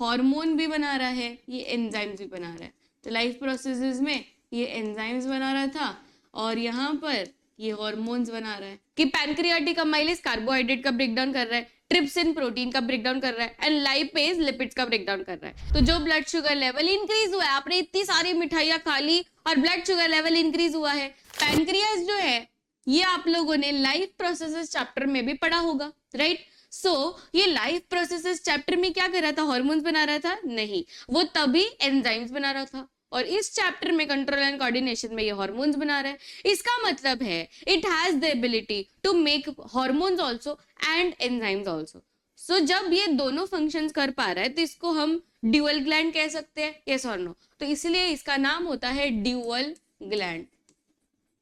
Hormone भी बना रहा है, ये एंजाइम्स भी बना रहा है। तो लाइफ प्रोसेसेस में ये एंजाइम्स बना रहा था और यहाँ पर ये हार्मोन्स बना रहा है कि पैनक्रियाटिक अमाइलेज कार्बोहाइड्रेट का ब्रेकडाउन कर रहा है, ट्रिप्सिन प्रोटीन का ब्रेकडाउन कर रहा है एंड लाइपेज लिपिड्स का ब्रेकडाउन कर रहा है। तो जो ब्लड शुगर लेवल इंक्रीज हुआ है, आपने इतनी सारी मिठाइयां खा ली और ब्लड शुगर लेवल इंक्रीज हुआ है। पैनक्रियास जो है ये आप लोगों ने लाइफ प्रोसेसेस चैप्टर में भी पढ़ा होगा, राइट? सो ये लाइफ प्रोसेसेस चैप्टर में क्या कर रहा था? हार्मोन्स बना रहा था? नहीं, वो तभी एंजाइम्स बना रहा था। और इस चैप्टर में कंट्रोल एंड कोऑर्डिनेशन में ये हार्मोन्स बना रहा है। इसका मतलब है it has the ability to make hormones also and enzymes also. So जब ये दोनों फंक्शंस कर पा रहा है तो इसको हम ड्यूअल ग्लैंड कह सकते हैं, यस और नो? तो इसलिए इसका नाम होता है ड्यूअल ग्लैंड,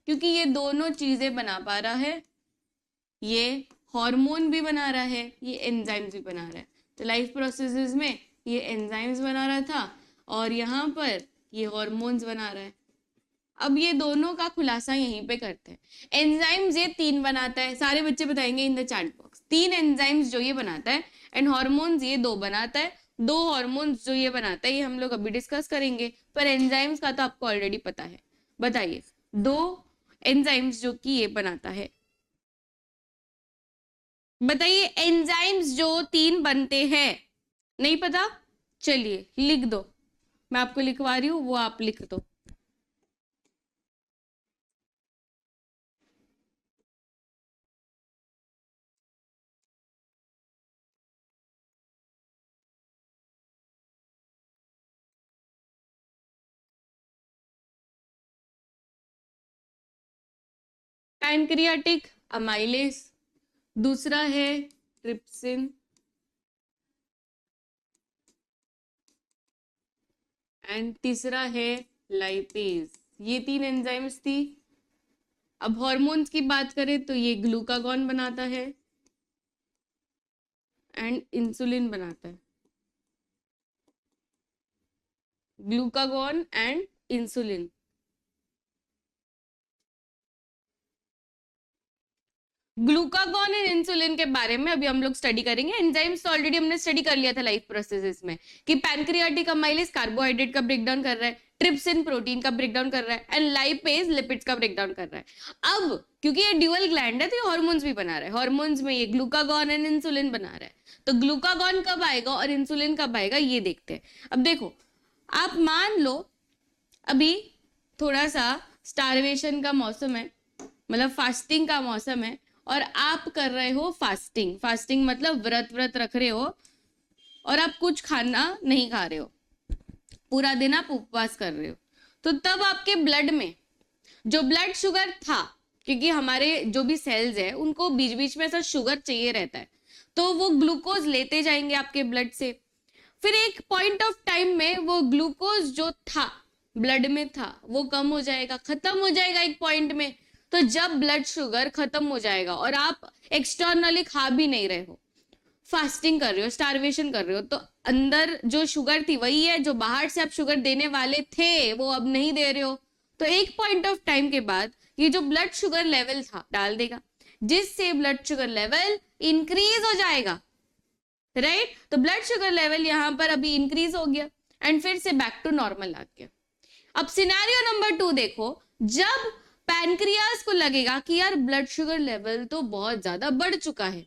क्योंकि ये दोनों चीजें बना पा रहा है, ये हार्मोन भी बना रहा है, ये एंजाइम्स भी बना रहा है। तो लाइफ प्रोसेसेस में ये एंजाइम्स बना रहा था और यहाँ पर ये हार्मोन्स बना रहा है। अब ये दोनों का खुलासा यहीं पे करते हैं। एंजाइम्स ये 3 बनाता है, सारे बच्चे बताएंगे in the chat box. 3 enzymes जो ये बनाता है एंड हार्मोन्स ये 2 बनाता है। 2 हार्मोन्स जो ये बनाता है ये हम लोग अभी डिस्कस करेंगे, पर एंजाइम्स का तो आपको ऑलरेडी पता है। बताइए 2 एंजाइम्स जो कि ये बनाता है, बताइए एंजाइम्स जो 3 बनते हैं। नहीं पता? चलिए लिख दो, मैं आपको लिखवा रही हूँ, वो आप लिख दो। पैनक्रियाटिक अमाइलेज, दूसरा है ट्रिप्सिन एंड तीसरा है लाइपेज। ये 3 एंजाइम्स थी। अब हार्मोन्स की बात करें तो ये ग्लूकागॉन बनाता है एंड इंसुलिन बनाता है। Glucagon and insulin. Glucagon and insulin के बारे में अभी हम लोग स्टडी करेंगे। एंजाइम्स तो ऑलरेडी हमने स्टडी कर लिया था लाइफ प्रोसेसेस में कि पैनक्रियाटिक अमाइलेज कार्बोहाइड्रेट का ब्रेकडाउन कर रहा है, ट्रिप्सिन प्रोटीन का ब्रेकडाउन कर रहा है एंड लाइपेज लिपिड्स का ब्रेकडाउन कर रहा है। अब क्योंकि ये ड्यूअल ग्लैंड है तो ये हार्मोन्स भी बना रहा है। हार्मोन्स में ये ग्लूकागॉन एंड इंसुलिन बना रहा है। तो ग्लूकागॉन कब आएगा और इंसुलिन कब आएगा ये देखते हैं। अब देखो, आप मान लो अभी थोड़ा सा स्टारवेशन का मौसम है, मतलब फास्टिंग का मौसम है और आप कर रहे हो फास्टिंग। फास्टिंग मतलब व्रत रख रहे हो और आप कुछ खाना नहीं खा रहे हो, पूरा दिन आप उपवास कर रहे हो। तो तब आपके ब्लड में जो ब्लड शुगर था, क्योंकि हमारे जो भी सेल्स है उनको बीच बीच में ऐसा शुगर चाहिए रहता है, तो वो ग्लूकोज लेते जाएंगे आपके ब्लड से। फिर एक पॉइंट ऑफ टाइम में वो ग्लूकोज जो था ब्लड में था वो कम हो जाएगा, खत्म हो जाएगा एक पॉइंट में। तो जब ब्लड शुगर खत्म हो जाएगा और आप एक्सटर्नली खा भी नहीं रहे हो, फास्टिंग कर रहे हो, स्टारवेशन कर रहे हो, तो अंदर जो शुगर थी वही है, जो बाहर से आप शुगर देने वाले थे वो अब नहीं दे रहे हो। तो एक पॉइंट ऑफ टाइम के बाद ये जो ब्लड शुगर लेवल था डाल देगा, जिससे ब्लड शुगर लेवल इंक्रीज हो जाएगा, राइट? तो ब्लड शुगर लेवल यहां पर अभी इंक्रीज हो गया एंड फिर से बैक टू नॉर्मल आ गया। अब सिनेरियो नंबर 2 देखो, जब पैनक्रियास को लगेगा कि यार ब्लड शुगर लेवल तो बहुत ज्यादा बढ़ चुका है।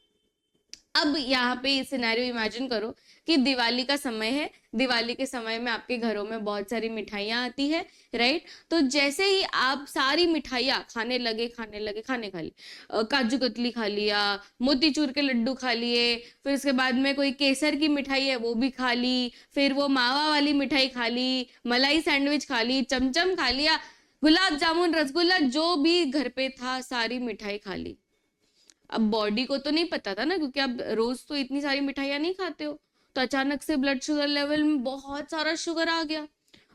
अब यहाँ पे सिनेरियो इमेजिन करो कि दिवाली का समय है, दिवाली के समय में आपके घरों में बहुत सारी मिठाइयां आती है, राइट? तो जैसे ही आप सारी मिठाइयां खाने लगे, खाने खा ली, काजू कतली खा लिया, मोतीचूर के लड्डू खा लिए, फिर उसके बाद में कोई केसर की मिठाई है वो भी खा ली, फिर वो मावा वाली मिठाई खा ली, मलाई सैंडविच खा ली, चमचम खा लिया, गुलाब जामुन, रसगुल्ला, जो भी घर पे था सारी मिठाई खा ली। अब बॉडी को तो नहीं पता था ना, क्योंकि आप रोज तो इतनी सारी मिठाइयां नहीं खाते हो। तो अचानक से ब्लड शुगर लेवल में बहुत सारा शुगर आ गया,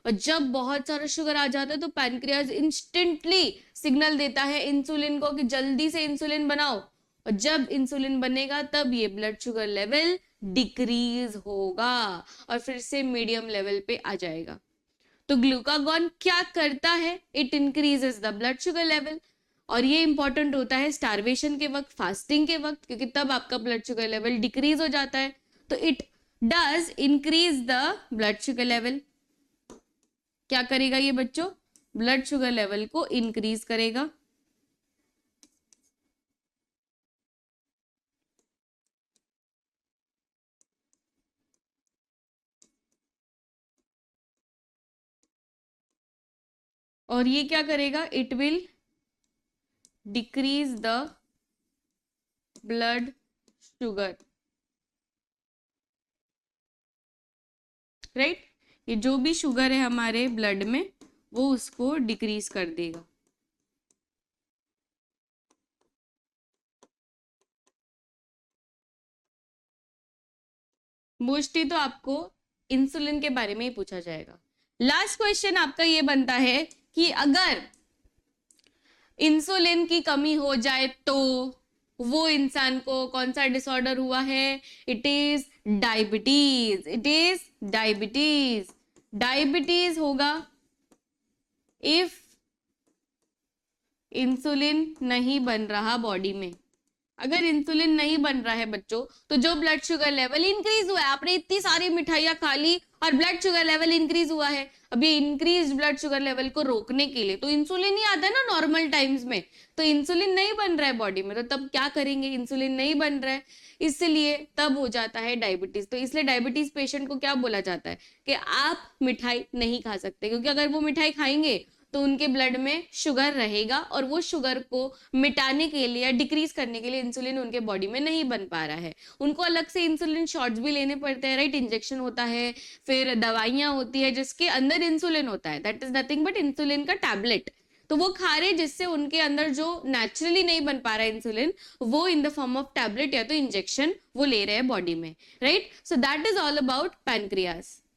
और जब बहुत सारा शुगर आ जाता है तो पैनक्रियाज इंस्टेंटली सिग्नल देता है इंसुलिन को कि जल्दी से इंसुलिन बनाओ, और जब इंसुलिन बनेगा तब ये ब्लड शुगर लेवल डिक्रीज होगा और फिर से मीडियम लेवल पे आ जाएगा। तो ग्लूकागॉन क्या करता है? It increases the blood sugar level, और ये इंपॉर्टेंट होता है स्टारवेशन के वक्त, फास्टिंग के वक्त, क्योंकि तब आपका ब्लड शुगर लेवल डिक्रीज हो जाता है। तो it does increase the blood sugar level. क्या करेगा ये बच्चों? ब्लड शुगर लेवल को इंक्रीज करेगा। और ये क्या करेगा? It will decrease the blood sugar, right. ये जो भी शुगर है हमारे ब्लड में वो उसको डिक्रीज कर देगा। मोस्टली तो आपको इंसुलिन के बारे में ही पूछा जाएगा। लास्ट क्वेश्चन आपका ये बनता है कि अगर इंसुलिन की कमी हो जाए तो वो इंसान को कौन सा डिसऑर्डर हुआ है? It is diabetes. It is diabetes. Diabetes होगा इफ इंसुलिन नहीं बन रहा बॉडी में। अगर इंसुलिन नहीं बन रहा है बच्चों तो जो ब्लड शुगर लेवल इंक्रीज हुआ है, आपने इतनी सारी मिठाइयां खा ली और ब्लड शुगर लेवल इंक्रीज हुआ है, अब ये इंक्रीज ब्लड शुगर लेवल को रोकने के लिए तो इंसुलिन ही आता है ना नॉर्मल टाइम्स में। तो इंसुलिन नहीं बन रहा है बॉडी में, तो तब क्या करेंगे? इंसुलिन नहीं बन रहा है, इसलिए तब हो जाता है डायबिटीज। तो इसलिए डायबिटीज पेशेंट को क्या बोला जाता है कि आप मिठाई नहीं खा सकते, क्योंकि अगर वो मिठाई खाएंगे तो उनके ब्लड में शुगर रहेगा और वो शुगर को मिटाने के लिए या डिक्रीज करने के लिए इंसुलिन उनके बॉडी में नहीं बन पा रहा है। उनको अलग से इंसुलिन शॉट्स भी लेने पड़ते हैं, राइट। इंजेक्शन होता है, फिर दवाइयां होती है जिसके अंदर इंसुलिन होता है, that is nothing but insulin का टैबलेट। तो वो खा रहे जिससे उनके अंदर जो नेचुरली नहीं बन पा रहा है इंसुलिन, वो in the form of tablet या तो इंजेक्शन वो ले रहे हैं बॉडी में, right. So that is all about pancreas.